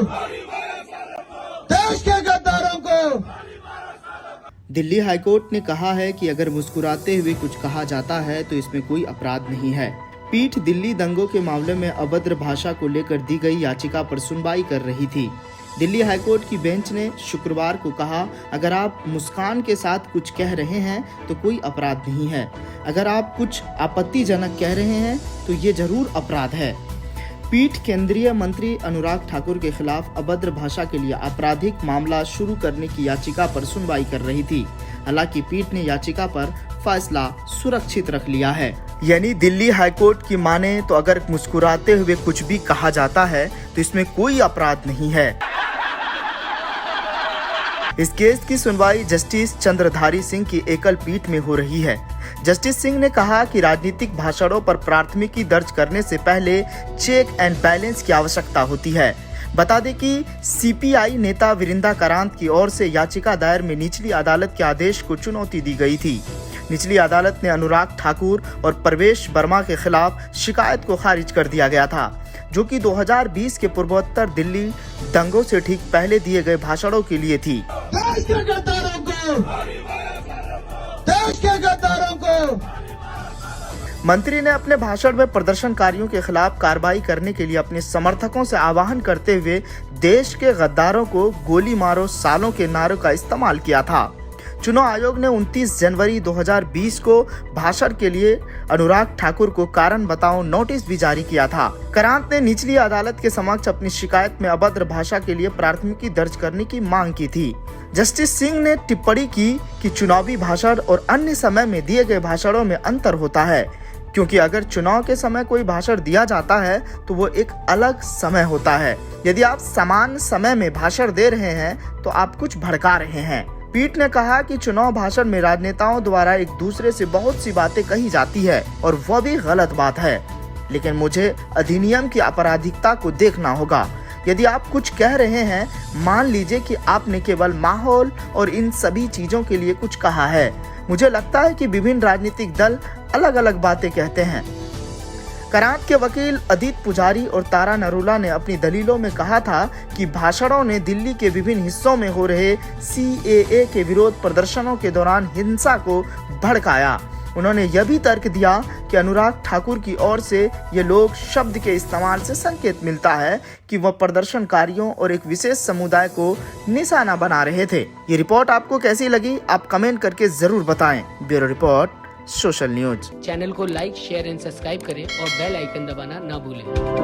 देश के गद्दारों को। दिल्ली हाईकोर्ट ने कहा है कि अगर मुस्कुराते हुए कुछ कहा जाता है तो इसमें कोई अपराध नहीं है। पीठ दिल्ली दंगों के मामले में अभद्र भाषा को लेकर दी गई याचिका पर सुनवाई कर रही थी। दिल्ली हाईकोर्ट की बेंच ने शुक्रवार को कहा, अगर आप मुस्कान के साथ कुछ कह रहे हैं तो कोई अपराध नहीं है। अगर आप कुछ आपत्तिजनक कह रहे हैं तो ये जरूर अपराध है। पीठ केंद्रीय मंत्री अनुराग ठाकुर के खिलाफ अभद्र भाषा के लिए आपराधिक मामला शुरू करने की याचिका पर सुनवाई कर रही थी। हालांकि पीठ ने याचिका पर फैसला सुरक्षित रख लिया है। यानी दिल्ली हाईकोर्ट की माने तो अगर मुस्कुराते हुए कुछ भी कहा जाता है तो इसमें कोई अपराध नहीं है। इस केस की सुनवाई जस्टिस चंद्रधारी सिंह की एकल पीठ में हो रही है। जस्टिस सिंह ने कहा कि राजनीतिक भाषणों पर प्राथमिकी दर्ज करने से पहले चेक एंड बैलेंस की आवश्यकता होती है। बता दें कि सीपीआई नेता विरिंदा करांत की ओर से याचिका दायर में निचली अदालत के आदेश को चुनौती दी गई थी। निचली अदालत ने अनुराग ठाकुर और प्रवेश वर्मा के खिलाफ शिकायत को खारिज कर दिया गया था, जो कि 2020 के पूर्वोत्तर दिल्ली दंगों से ठीक पहले दिए गए भाषणों के लिए थी। देश के गद्दारों को, देश के गद्दारों को। मंत्री ने अपने भाषण में प्रदर्शनकारियों के खिलाफ कार्रवाई करने के लिए अपने समर्थकों से आह्वान करते हुए देश के गद्दारों को गोली मारो सालों के नारों का इस्तेमाल किया था। चुनाव आयोग ने 29 जनवरी 2020 को भाषण के लिए अनुराग ठाकुर को कारण बताओ नोटिस भी जारी किया था। करांत ने निचली अदालत के समक्ष अपनी शिकायत में अभद्र भाषा के लिए प्राथमिकी दर्ज करने की मांग की थी। जस्टिस सिंह ने टिप्पणी की कि चुनावी भाषण और अन्य समय में दिए गए भाषणों में अंतर होता है, क्योंकि अगर चुनाव के समय कोई भाषण दिया जाता है तो वो एक अलग समय होता है। यदि आप समान समय में भाषण दे रहे हैं तो आप कुछ भड़का रहे हैं। पीठ ने कहा कि चुनाव भाषण में राजनेताओं द्वारा एक दूसरे से बहुत सी बातें कही जाती है और वह भी गलत बात है, लेकिन मुझे अधिनियम की आपराधिकता को देखना होगा। यदि आप कुछ कह रहे हैं, मान लीजिए कि आपने केवल माहौल और इन सभी चीजों के लिए कुछ कहा है। मुझे लगता है कि विभिन्न राजनीतिक दल अलग अलग बातें कहते हैं। करांत के वकील अदित पुजारी और तारा नरूला ने अपनी दलीलों में कहा था कि भाषणों ने दिल्ली के विभिन्न हिस्सों में हो रहे CAA के विरोध प्रदर्शनों के दौरान हिंसा को भड़काया। उन्होंने यह भी तर्क दिया कि अनुराग ठाकुर की ओर से ये लोग शब्द के इस्तेमाल से संकेत मिलता है कि वह प्रदर्शनकारियों और एक विशेष समुदाय को निशाना बना रहे थे। ये रिपोर्ट आपको कैसी लगी, आप कमेंट करके जरूर बताएं। Bureau report, social news. Channel को लाइक, शेयर एंड सब्सक्राइब करें और बेल आइकन दबाना ना भूलें।